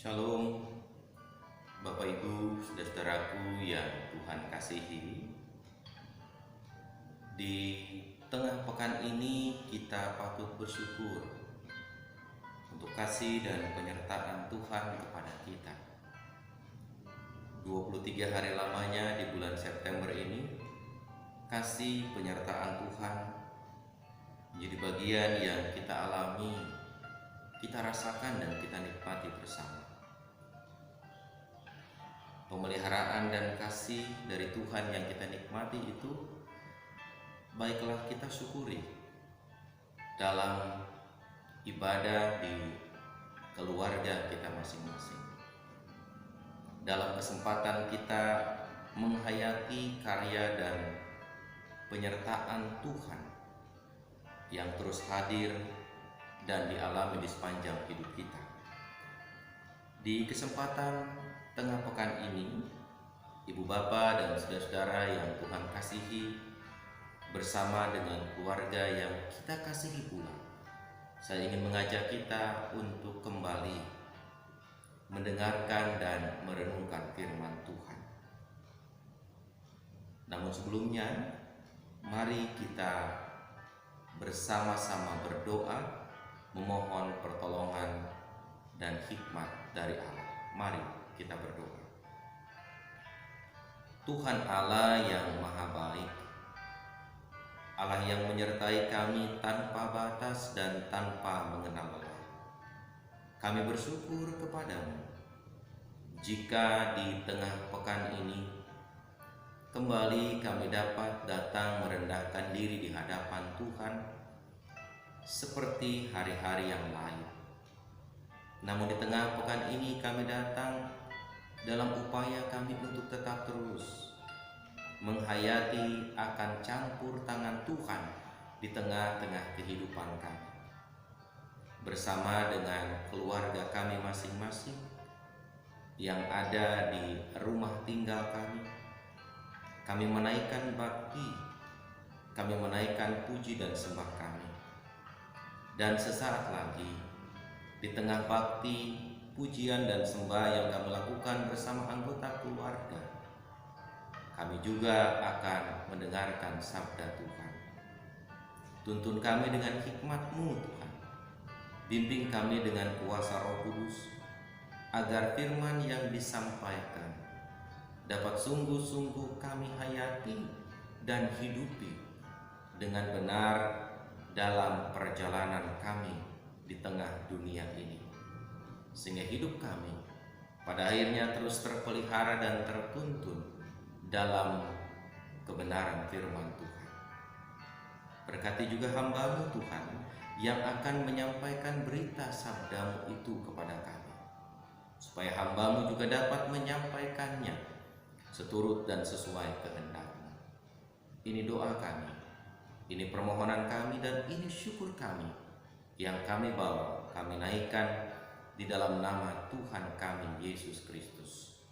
Shalom, Bapak Ibu, saudaraku yang Tuhan kasihi. Di tengah pekan ini kita patut bersyukur untuk kasih dan penyertaan Tuhan kepada kita. 23 hari lamanya di bulan September ini, kasih penyertaan Tuhan menjadi bagian yang kita alami, kita rasakan dan kita nikmati bersama. Pemeliharaan dan kasih dari Tuhan yang kita nikmati itu, baiklah kita syukuri dalam ibadah di keluarga kita masing-masing. Dalam kesempatan kita menghayati karya dan penyertaan Tuhan yang terus hadir dan dialami di sepanjang hidup kita. Di kesempatan tengah pekan ini, Ibu Bapa dan saudara-saudara yang Tuhan kasihi, bersama dengan keluarga yang kita kasihi pula, saya ingin mengajak kita untuk kembali mendengarkan dan merenungkan firman Tuhan. Namun sebelumnya, mari kita bersama-sama berdoa, memohon pertolongan dan hikmat dari Allah. Mari kita berdoa. Tuhan Allah yang maha baik, Allah yang menyertai kami tanpa batas dan tanpa mengenal lelah, kami bersyukur kepadamu jika di tengah pekan ini kembali kami dapat datang merendahkan diri di hadapan Tuhan seperti hari-hari yang lain. Namun di tengah pekan ini kami datang dalam upaya kami untuk tetap terus menghayati akan campur tangan Tuhan di tengah-tengah kehidupan kami. Bersama dengan keluarga kami masing-masing yang ada di rumah tinggal kami menaikkan bakti, kami menaikkan puji dan sembah kami. Dan sesaat lagi, di tengah bakti, pujian dan sembah yang kami lakukan bersama anggota keluarga, kami juga akan mendengarkan sabda Tuhan. Tuntun kami dengan hikmat-Mu Tuhan. Bimbing kami dengan kuasa Roh Kudus, agar firman yang disampaikan dapat sungguh-sungguh kami hayati dan hidupi dengan benar dalam perjalanan kami di tengah dunia ini, sehingga hidup kami pada akhirnya terus terpelihara dan tertuntun dalam kebenaran firman Tuhan. Berkati juga hamba-Mu Tuhan yang akan menyampaikan berita sabda-Mu itu kepada kami, supaya hamba-Mu juga dapat menyampaikannya seturut dan sesuai kehendak-Mu. Ini doa kami, ini permohonan kami, dan ini syukur kami yang kami bawa, kami naikkan di dalam nama Tuhan kami Yesus Kristus.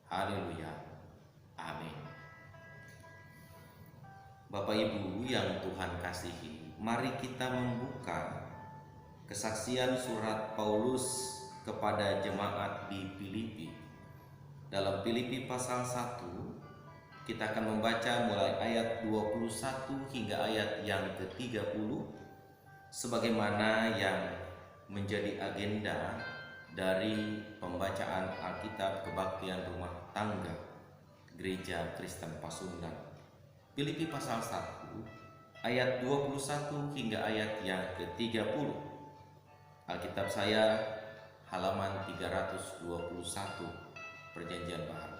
Haleluya. Amin. Bapak Ibu yang Tuhan kasihi, mari kita membuka kesaksian surat Paulus kepada jemaat di Filipi. Dalam Filipi pasal 1, kita akan membaca mulai ayat 21 hingga ayat yang ke-30, sebagaimana yang menjadi agenda dari pembacaan Alkitab Kebaktian Rumah Tangga Gereja Kristen Pasundan. Filipi pasal 1 ayat 21 hingga ayat yang ke-30. Alkitab saya halaman 321 Perjanjian Baru.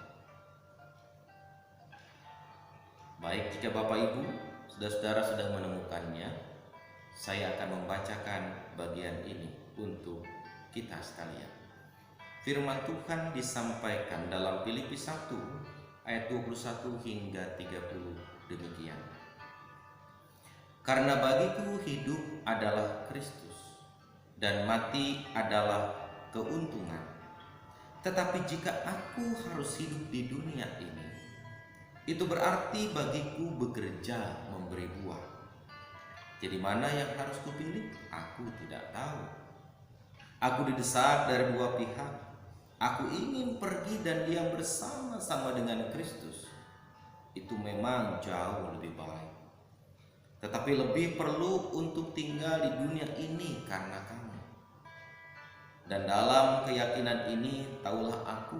Baik, jika Bapak Ibu, saudara-saudara sudah menemukannya, saya akan membacakan bagian ini untuk kita sekalian. Firman Tuhan disampaikan dalam Filipi 1 ayat 21 hingga 30 demikian. Karena bagiku hidup adalah Kristus dan mati adalah keuntungan. Tetapi jika aku harus hidup di dunia ini, itu berarti bagiku bekerja memberi buah. Jadi mana yang harus kupilih? Aku tidak tahu. Aku didesak dari dua pihak. Aku ingin pergi dan diam bersama-sama dengan Kristus. Itu memang jauh lebih baik. Tetapi lebih perlu untuk tinggal di dunia ini karena kamu. Dan dalam keyakinan ini, taulah aku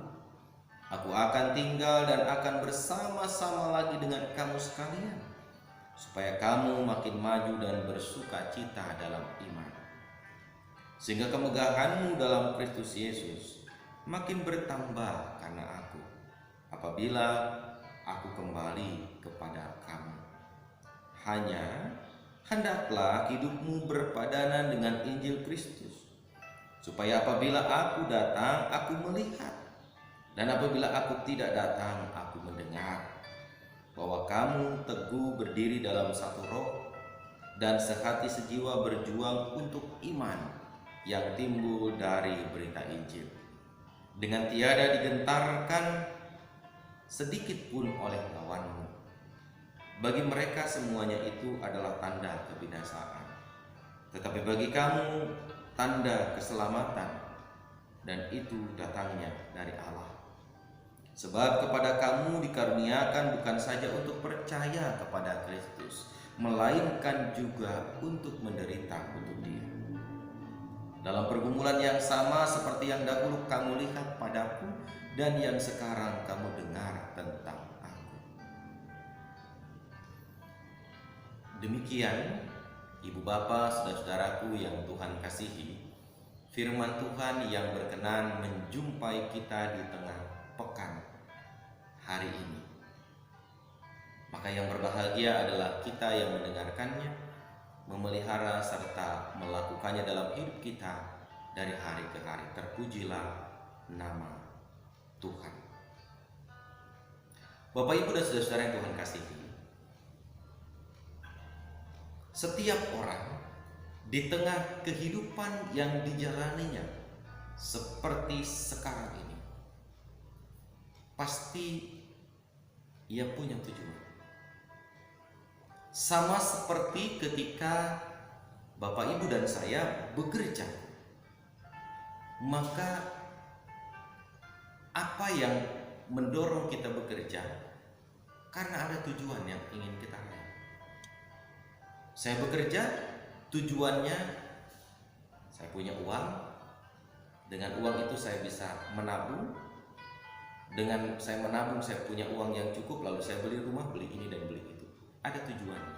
akan tinggal dan akan bersama-sama lagi dengan kamu sekalian, supaya kamu makin maju dan bersuka cita dalam iman, sehingga kemegahanmu dalam Kristus Yesus makin bertambah karena aku, apabila aku kembali kepada kamu. Hanya hendaklah hidupmu berpadanan dengan Injil Kristus, supaya apabila aku datang, aku melihat, dan apabila aku tidak datang, aku mendengar, bahwa kamu teguh berdiri dalam satu roh, dan sehati sejiwa berjuang untuk iman yang timbul dari berita Injil, dengan tiada digentarkan sedikit pun oleh lawanmu. Bagi mereka semuanya itu adalah tanda kebinasaan, tetapi bagi kamu tanda keselamatan, dan itu datangnya dari Allah. Sebab kepada kamu dikaruniakan bukan saja untuk percaya kepada Kristus, melainkan juga untuk menderita untuk Dia, dalam pergumulan yang sama seperti yang dahulu kamu lihat padaku dan yang sekarang kamu dengar tentang aku. Demikian, Ibu Bapa, saudara-saudaraku yang Tuhan kasihi, firman Tuhan yang berkenan menjumpai kita di tengah pekan hari ini. Maka yang berbahagia adalah kita yang mendengarkannya, memelihara serta melakukannya dalam hidup kita dari hari ke hari. Terpujilah nama Tuhan. Bapak, Ibu, dan saudara-saudara yang Tuhan kasihi, setiap orang di tengah kehidupan yang dijalaninya seperti sekarang ini, pasti ia punya tujuan. Sama seperti ketika Bapak, Ibu, dan saya bekerja, maka apa yang mendorong kita bekerja? Karena ada tujuan yang ingin kita raih. Saya bekerja, tujuannya saya punya uang. Dengan uang itu saya bisa menabung. Dengan saya menabung, saya punya uang yang cukup, lalu saya beli rumah, beli ini dan beli itu. Ada tujuannya.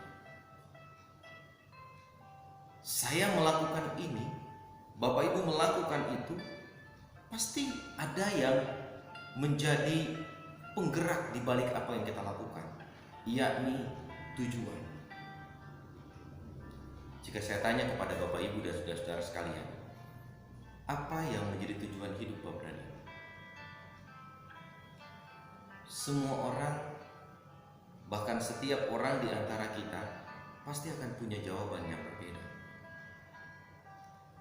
Saya melakukan ini, Bapak Ibu melakukan itu, pasti ada yang menjadi penggerak di balik apa yang kita lakukan, yakni tujuan. Jika saya tanya kepada Bapak Ibu dan saudara-saudara sekalian, apa yang menjadi tujuan hidup Bapak Brani? Semua orang, bahkan setiap orang di antara kita pasti akan punya jawaban yang berbeda.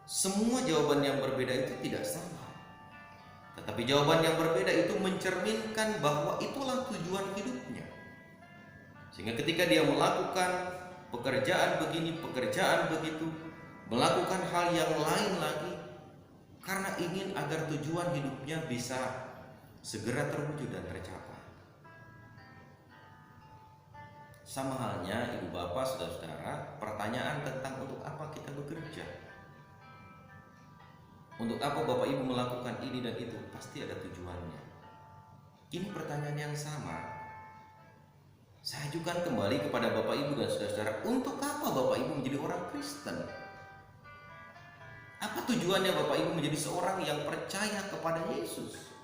Semua jawaban yang berbeda itu tidak sama, tetapi jawaban yang berbeda itu mencerminkan bahwa itulah tujuan hidupnya. Sehingga ketika dia melakukan pekerjaan begini, pekerjaan begitu, melakukan hal yang lain lagi, karena ingin agar tujuan hidupnya bisa segera terwujud dan tercapai. Sama halnya Ibu Bapak, saudara-saudara, pertanyaan tentang untuk apa kita bekerja, untuk apa Bapak Ibu melakukan ini dan itu, pasti ada tujuannya. Ini pertanyaan yang sama saya ajukan kembali kepada Bapak Ibu dan saudara-saudara. Untuk apa Bapak Ibu menjadi orang Kristen? Apa tujuannya Bapak Ibu menjadi seorang yang percaya kepada Yesus?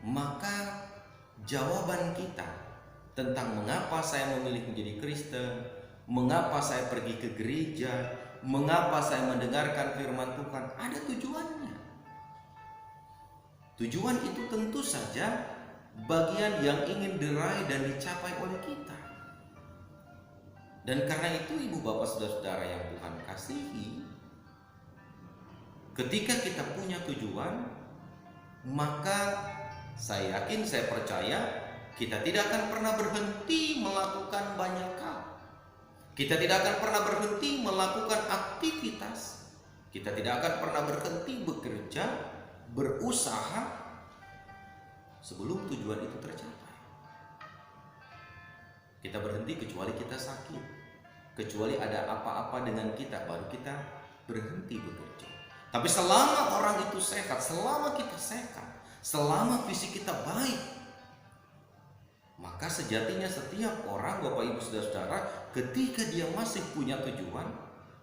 Maka jawaban kita tentang mengapa saya memilih menjadi Kristen, mengapa saya pergi ke gereja, mengapa saya mendengarkan firman Tuhan, ada tujuannya. Tujuan itu tentu saja bagian yang ingin diraih dan dicapai oleh kita. Dan karena itu Ibu Bapak saudara-saudara yang Tuhan kasihi, ketika kita punya tujuan, maka saya yakin, saya percaya kita tidak akan pernah berhenti melakukan banyak hal. Kita tidak akan pernah berhenti melakukan aktivitas Kita tidak akan pernah berhenti bekerja, berusaha sebelum tujuan itu tercapai. Kita berhenti kecuali kita sakit, kecuali ada apa-apa dengan kita, baru kita berhenti bekerja. Tapi selama orang itu sehat, selama kita sehat, selama fisik kita baik, maka sejatinya setiap orang, Bapak Ibu Saudara-saudara, ketika dia masih punya tujuan,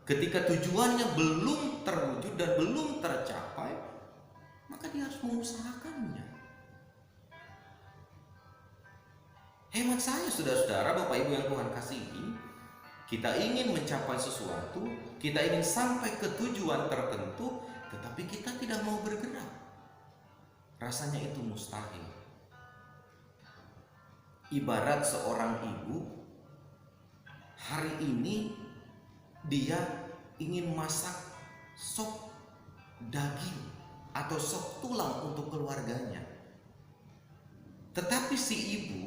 ketika tujuannya belum terwujud dan belum tercapai, maka dia harus mengusahakannya. Hemat saya, saudara-saudara, Bapak Ibu yang Tuhan kasihi, kita ingin mencapai sesuatu, kita ingin sampai ke tujuan tertentu, tetapi kita tidak mau bergerak. Rasanya itu mustahil. Ibarat seorang ibu, hari ini dia ingin masak sop daging atau sop tulang untuk keluarganya. Tetapi si ibu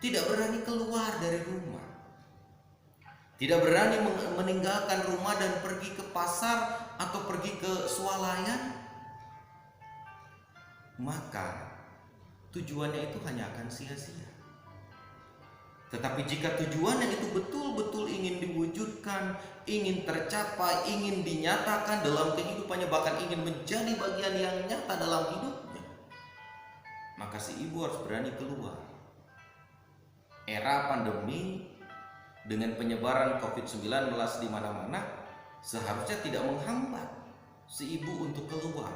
tidak berani keluar dari rumah, tidak berani meninggalkan rumah dan pergi ke pasar atau pergi ke swalayan, maka tujuannya itu hanya akan sia-sia. Tetapi jika tujuannya itu betul-betul ingin diwujudkan, ingin tercapai, ingin dinyatakan dalam kehidupannya, bahkan ingin menjadi bagian yang nyata dalam hidupnya, maka si ibu harus berani keluar. Era pandemi dengan penyebaran COVID-19 di mana-mana seharusnya tidak menghambat si ibu untuk keluar.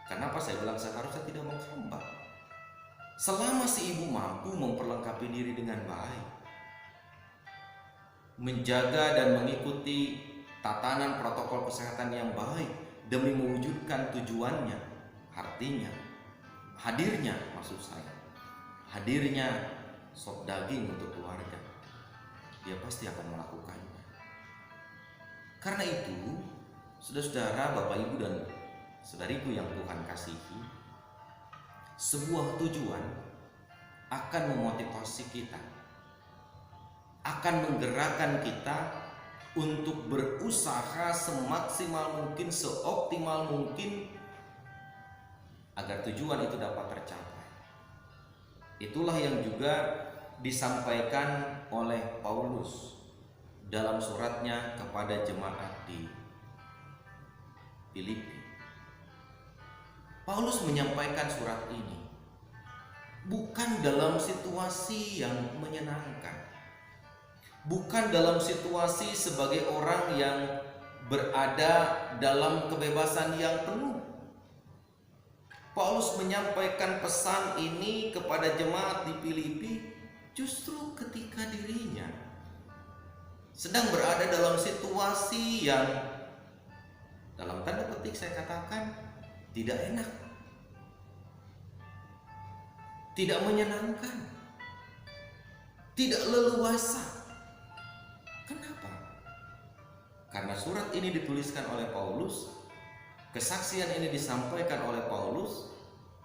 Kenapa saya bilang seharusnya tidak menghambat? Selama si ibu mampu memperlengkapi diri dengan baik, menjaga dan mengikuti tatanan protokol kesehatan yang baik demi mewujudkan tujuannya, artinya hadirnya sop daging untuk keluarga, dia pasti akan melakukannya. Karena itu, saudara-saudara, Bapak Ibu dan saudariku yang Tuhan kasihi, sebuah tujuan akan memotivasi kita, akan menggerakkan kita untuk berusaha semaksimal mungkin, seoptimal mungkin agar tujuan itu dapat tercapai. Itulah yang juga disampaikan oleh Paulus dalam suratnya kepada jemaat di Filipi. Paulus menyampaikan surat ini bukan dalam situasi yang menyenangkan, bukan dalam situasi sebagai orang yang berada dalam kebebasan yang penuh. Paulus menyampaikan pesan ini kepada jemaat di Filipi justru ketika dirinya sedang berada dalam situasi yang dalam tanda petik saya katakan tidak enak, tidak menyenangkan, tidak leluasa. Kenapa? Karena surat ini dituliskan oleh Paulus, kesaksian ini disampaikan oleh Paulus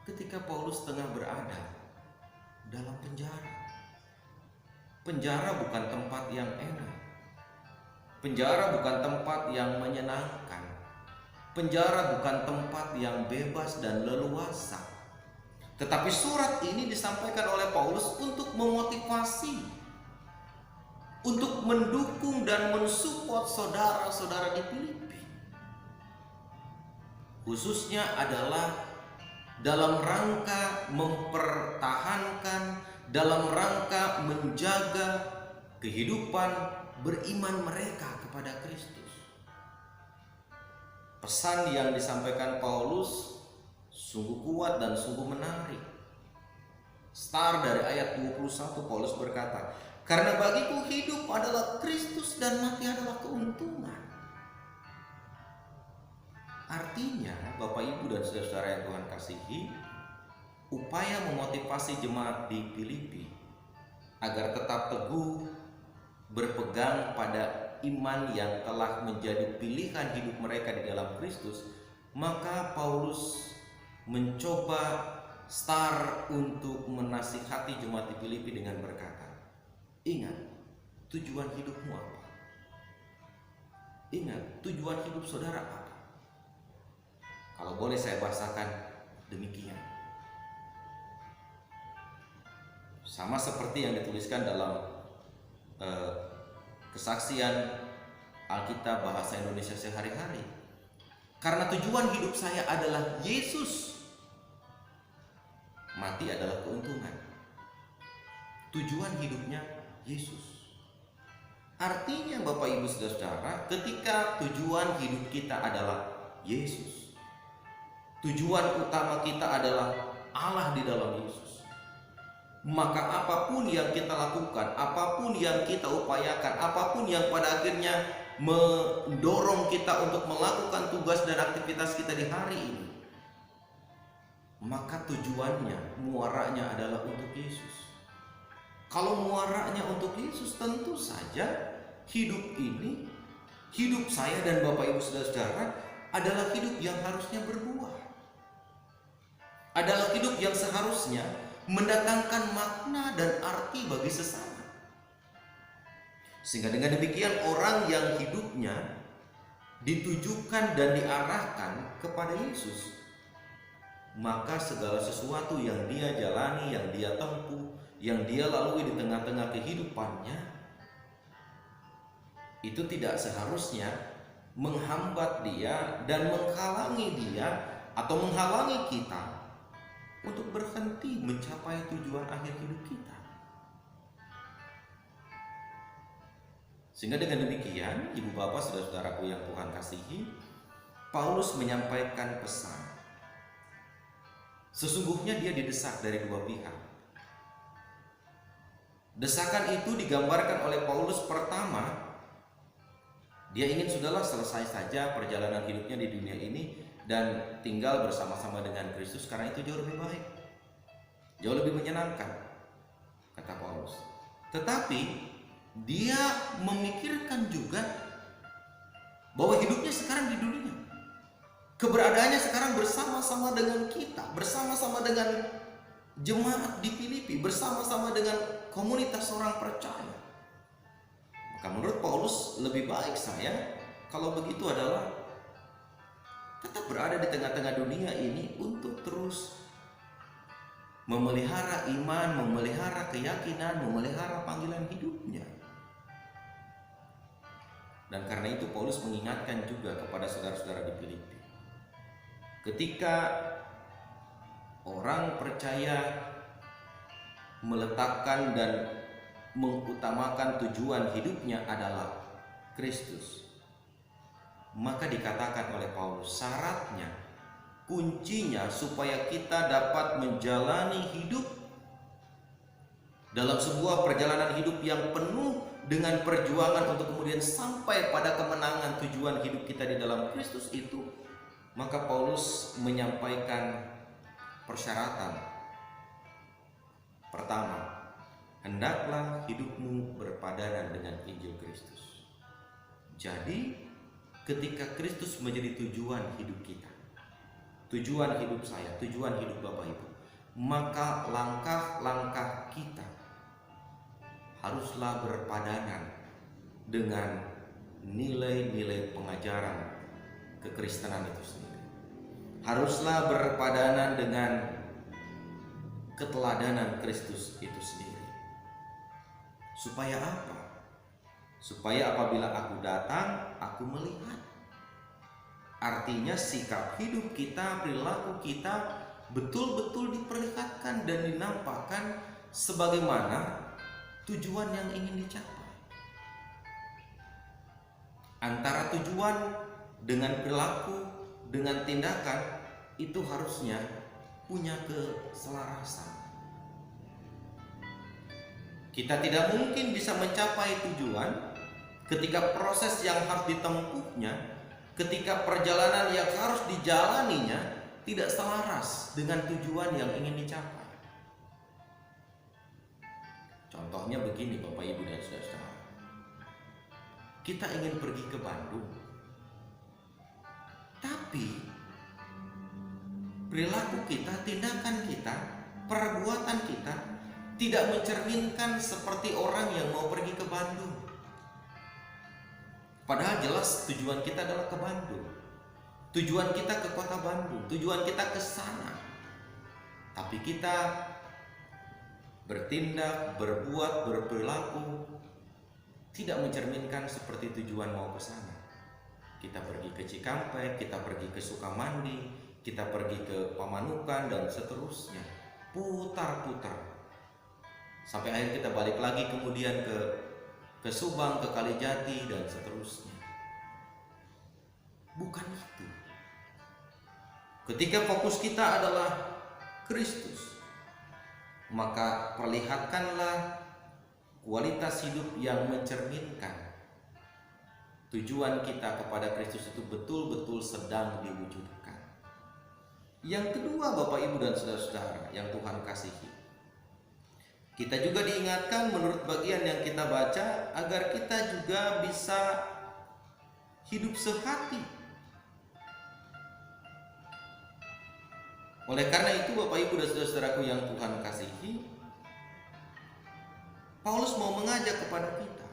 ketika Paulus tengah berada dalam penjara. Penjara bukan tempat yang enak, penjara bukan tempat yang menyenangkan, penjara bukan tempat yang bebas dan leluasa. Tetapi surat ini disampaikan oleh Paulus untuk memotivasi, untuk mendukung dan mensupport saudara-saudara di Filipi. Khususnya adalah dalam rangka mempertahankan, dalam rangka menjaga kehidupan beriman mereka kepada Kristus. Pesan yang disampaikan Paulus sungguh kuat dan sungguh menarik. Start dari ayat 21, Paulus berkata, "Karena bagiku hidup adalah Kristus dan mati adalah keuntungan." Artinya, Bapak Ibu dan saudara-saudara yang Tuhan kasihi, upaya memotivasi jemaat di Filipi agar tetap teguh berpegang pada iman yang telah menjadi pilihan hidup mereka di dalam Kristus, maka Paulus mencoba start untuk menasihati jemaat di Filipi dengan berkata, ingat tujuan hidupmu apa? Ingat tujuan hidup saudara apa? Kalau boleh saya bahasakan demikian. Sama seperti yang dituliskan dalam kesaksian Alkitab bahasa Indonesia sehari-hari. Karena tujuan hidup saya adalah Yesus, mati adalah keuntungan. Tujuan hidupnya Yesus. Artinya Bapak Ibu Saudara-saudara, ketika tujuan hidup kita adalah Yesus, tujuan utama kita adalah Allah di dalam Yesus, maka apapun yang kita lakukan, apapun yang kita upayakan, apapun yang pada akhirnya mendorong kita untuk melakukan tugas dan aktivitas kita di hari ini, maka tujuannya, muaranya adalah untuk Yesus. Kalau muaranya untuk Yesus, tentu saja hidup ini, hidup saya dan Bapak Ibu Saudara-saudara adalah hidup yang harusnya berbuah, adalah hidup yang seharusnya mendatangkan makna dan arti bagi sesama. Sehingga dengan demikian orang yang hidupnya ditujukan dan diarahkan kepada Yesus, maka segala sesuatu yang dia jalani, yang dia tempuh, yang dia lalui di tengah-tengah kehidupannya, itu tidak seharusnya menghambat dia dan menghalangi dia atau menghalangi kita untuk berhenti mencapai tujuan akhir hidup kita. Sehingga dengan demikian, ibu bapak saudara-saudaraku yang Tuhan kasihi, Paulus menyampaikan pesan. Sesungguhnya dia didesak dari dua pihak. Desakan itu digambarkan oleh Paulus. Pertama, dia ingin sudahlah selesai saja perjalanan hidupnya di dunia ini dan tinggal bersama-sama dengan Kristus, karena itu jauh lebih baik, jauh lebih menyenangkan, kata Paulus. Tetapi dia memikirkan juga bahwa hidupnya sekarang di dunia, keberadaannya sekarang bersama-sama dengan kita, bersama-sama dengan jemaat di Filipi, bersama-sama dengan komunitas orang percaya. Maka menurut Paulus, lebih baik saya kalau begitu adalah tetap berada di tengah-tengah dunia ini untuk terus memelihara iman, memelihara keyakinan, memelihara panggilan hidupnya. Dan karena itu Paulus mengingatkan juga kepada saudara-saudara di Filipi, ketika orang percaya meletakkan dan mengutamakan tujuan hidupnya adalah Kristus, maka dikatakan oleh Paulus, syaratnya, kuncinya supaya kita dapat menjalani hidup dalam sebuah perjalanan hidup yang penuh dengan perjuangan untuk kemudian sampai pada kemenangan tujuan hidup kita di dalam Kristus itu, maka Paulus menyampaikan persyaratan. Pertama, hendaklah hidupmu berpadanan dengan Injil Kristus. Jadi, ketika Kristus menjadi tujuan hidup kita, tujuan hidup saya, tujuan hidup Bapak Ibu, maka langkah-langkah kita haruslah berpadanan dengan nilai-nilai pengajaran kekristenan itu sendiri. Haruslah berpadanan dengan keteladanan Kristus itu sendiri. Supaya apa? Supaya apabila aku datang, aku melihat. Artinya sikap hidup kita, perilaku kita betul-betul diperlihatkan dan dinampakkan sebagaimana tujuan yang ingin dicapai. Antara tujuan dengan perilaku, dengan tindakan, itu harusnya punya keselarasan. Kita tidak mungkin bisa mencapai tujuan ketika proses yang harus ditempuhnya, ketika perjalanan yang harus dijalaninya tidak selaras dengan tujuan yang ingin dicapai. Contohnya begini Bapak Ibu dan Saudara, kita ingin pergi ke Bandung, tapi perilaku kita, tindakan kita, perbuatan kita tidak mencerminkan seperti orang yang mau pergi ke Bandung. Padahal jelas tujuan kita adalah ke Bandung. Tujuan kita ke Kota Bandung, tujuan kita ke sana. Tapi kita bertindak, berbuat, berperilaku tidak mencerminkan seperti tujuan mau ke sana. Kita pergi ke Cikampek, kita pergi ke Sukamandi, kita pergi ke Pamanukan dan seterusnya. Putar-putar. Sampai akhir kita balik lagi kemudian ke Subang, ke Kalijati dan seterusnya. Bukan itu. Ketika fokus kita adalah Kristus, maka perlihatkanlah kualitas hidup yang mencerminkan tujuan kita kepada Kristus itu betul-betul sedang diwujudkan. Yang kedua, Bapak Ibu dan saudara-saudara yang Tuhan kasihi, kita juga diingatkan menurut bagian yang kita baca agar kita juga bisa hidup sehati. Oleh karena itu, Bapak Ibu dan saudara-saudaraku yang Tuhan kasihi, Paulus mau mengajak kepada kita.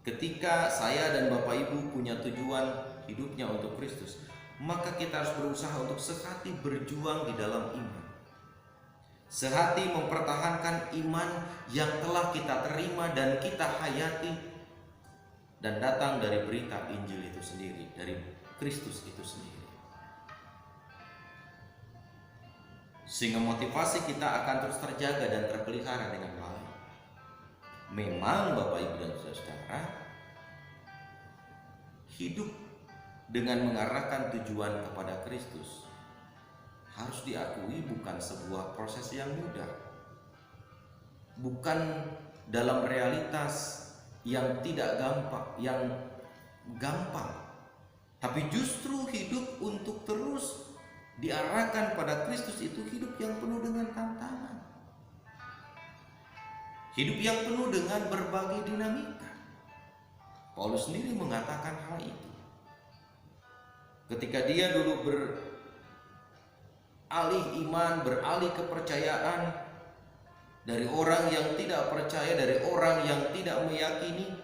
Ketika saya dan Bapak Ibu punya tujuan hidupnya untuk Kristus, maka kita harus berusaha untuk sehati berjuang di dalam iman. Sehati mempertahankan iman yang telah kita terima dan kita hayati dan datang dari berita Injil itu sendiri, dari Kristus itu sendiri. Sehingga motivasi kita akan terus terjaga dan terpelihara dengan baik. Memang Bapak Ibu dan saudara, hidup dengan mengarahkan tujuan kepada Kristus harus diakui bukan sebuah proses yang mudah. Bukan dalam realitas yang tidak gampang. Tapi justru hidup untuk terus diarahkan pada Kristus itu hidup yang penuh dengan tantangan. Hidup yang penuh dengan berbagai dinamika. Paulus sendiri mengatakan hal itu. Ketika dia dulu beralih iman, beralih kepercayaan dari orang yang tidak percaya, dari orang yang tidak meyakini,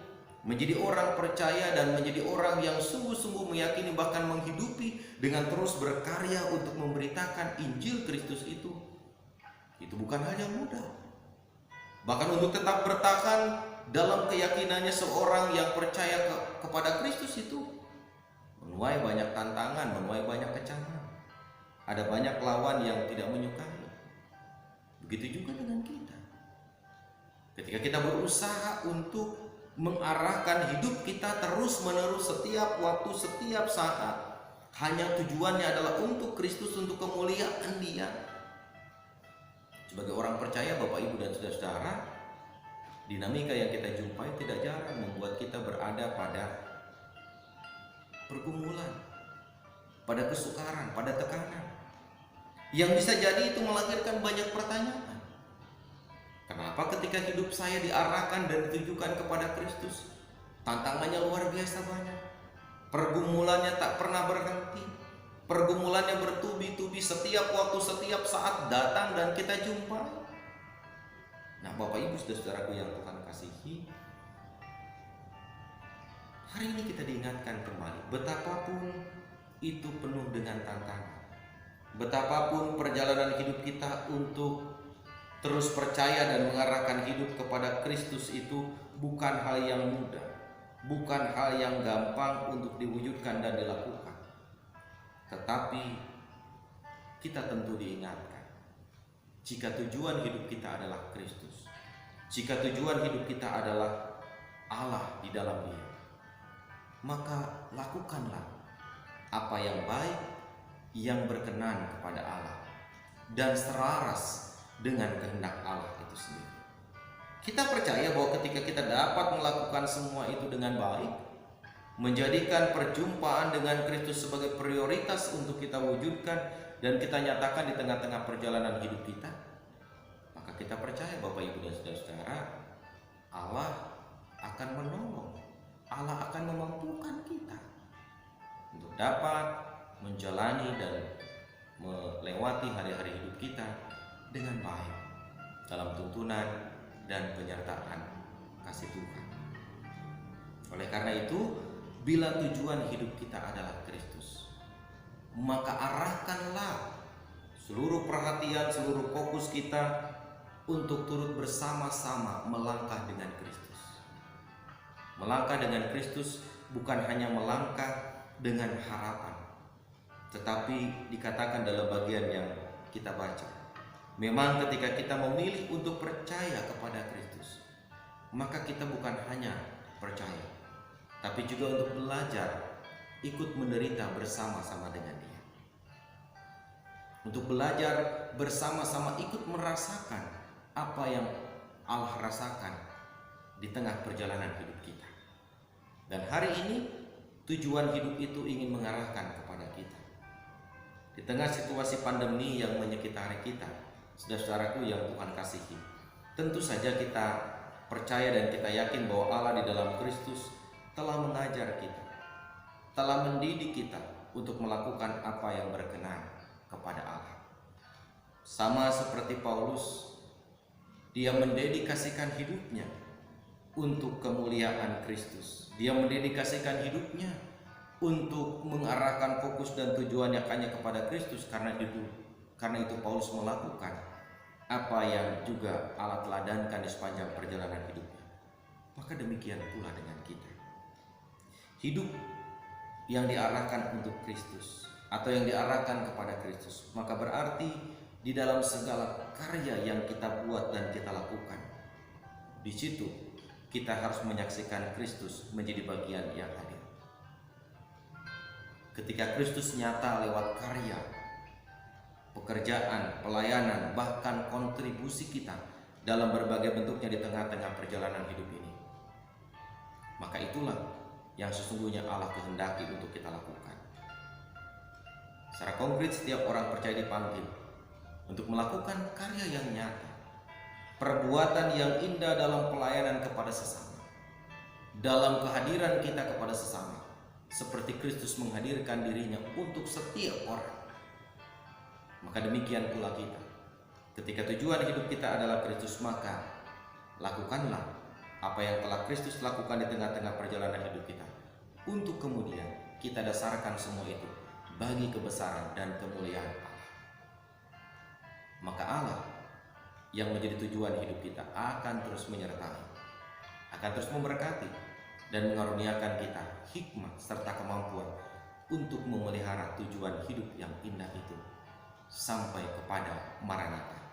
menjadi orang percaya dan menjadi orang yang sungguh-sungguh meyakini, bahkan menghidupi dengan terus berkarya untuk memberitakan Injil Kristus itu bukan hal yang mudah. Bahkan untuk tetap bertahan dalam keyakinannya seorang yang percaya kepada Kristus itu menuai banyak tantangan, menuai banyak kecaman. Ada banyak lawan yang tidak menyukai. Begitu juga dengan kita. Ketika kita berusaha untuk mengarahkan hidup kita terus-menerus setiap waktu, setiap saat, hanya tujuannya adalah untuk Kristus, untuk kemuliaan Dia. Sebagai orang percaya, Bapak Ibu dan saudara-saudara, dinamika yang kita jumpai tidak jarang membuat kita berada pada pergumulan, pada kesukaran, pada tekanan, yang bisa jadi itu melahirkan banyak pertanyaan. Kenapa ketika hidup saya diarahkan dan ditujukan kepada Kristus, tantangannya luar biasa banyak, pergumulannya tak pernah berhenti, pergumulannya bertubi-tubi, setiap waktu, setiap saat datang dan kita jumpai. Nah, Bapak Ibu saudara-saudaraku yang Tuhan kasihi, hari ini kita diingatkan kembali betapapun itu penuh dengan tantangan, betapapun perjalanan hidup kita untuk terus percaya dan mengarahkan hidup kepada Kristus itu bukan hal yang mudah, bukan hal yang gampang untuk diwujudkan dan dilakukan. Tetapi kita tentu diingatkan, jika tujuan hidup kita adalah Kristus, jika tujuan hidup kita adalah Allah di dalam Dia, maka lakukanlah apa yang baik, yang berkenan kepada Allah, dan selaras dengan kehendak Allah itu sendiri. Kita percaya bahwa ketika kita dapat melakukan semua itu dengan baik, menjadikan perjumpaan dengan Kristus sebagai prioritas untuk kita wujudkan dan kita nyatakan di tengah-tengah perjalanan hidup kita, maka kita percaya Bapak Ibu dan saudara-saudara, Allah akan menolong, Allah akan memampukan kita untuk dapat menjalani dan melewati hari-hari hidup kita dengan baik dalam tuntunan dan penyertaan kasih Tuhan. Oleh karena itu, bila tujuan hidup kita adalah Kristus, maka arahkanlah seluruh perhatian, seluruh fokus kita untuk turut bersama-sama melangkah dengan Kristus. Melangkah dengan Kristus bukan hanya melangkah dengan harapan, tetapi dikatakan dalam bagian yang kita baca, memang ketika kita memilih untuk percaya kepada Kristus, maka kita bukan hanya percaya, tapi juga untuk belajar ikut menderita bersama-sama dengan Dia. Untuk belajar bersama-sama ikut merasakan apa yang Allah rasakan di tengah perjalanan hidup kita. Dan hari ini tujuan hidup itu ingin mengarahkan kepada kita. Di tengah situasi pandemi yang menyekitari kita, saudara-saudaraku yang Tuhan kasihi, tentu saja kita percaya dan kita yakin bahwa Allah di dalam Kristus telah mengajar kita, telah mendidik kita untuk melakukan apa yang berkenan kepada Allah. Sama seperti Paulus, dia mendedikasikan hidupnya untuk kemuliaan Kristus. Dia mendedikasikan hidupnya untuk mengarahkan fokus dan tujuannya hanya kepada Kristus. Karena itu Paulus melakukan apa yang juga Allah teladankan di sepanjang perjalanan hidupnya. Maka demikian pula dengan kita. Hidup yang diarahkan untuk Kristus atau yang diarahkan kepada Kristus, maka berarti di dalam segala karya yang kita buat dan kita lakukan, di situ kita harus menyaksikan Kristus menjadi bagian yang hadir. Ketika Kristus nyata lewat karya, pekerjaan, pelayanan, bahkan kontribusi kita dalam berbagai bentuknya di tengah-tengah perjalanan hidup ini, maka itulah yang sesungguhnya Allah kehendaki untuk kita lakukan. Secara konkret, setiap orang percaya dipanggil untuk melakukan karya yang nyata, perbuatan yang indah dalam pelayanan kepada sesama, dalam kehadiran kita kepada sesama, seperti Kristus menghadirkan dirinya untuk setiap orang. Maka demikian pula kita. Ketika tujuan hidup kita adalah Kristus, maka lakukanlah apa yang telah Kristus lakukan di tengah-tengah perjalanan hidup kita, untuk kemudian kita dasarkan semua itu bagi kebesaran dan kemuliaan Allah. Maka Allah yang menjadi tujuan hidup kita akan terus menyertai, akan terus memberkati dan mengaruniakan kita hikmat serta kemampuan untuk memelihara tujuan hidup yang indah itu sampai kepada Maranatha.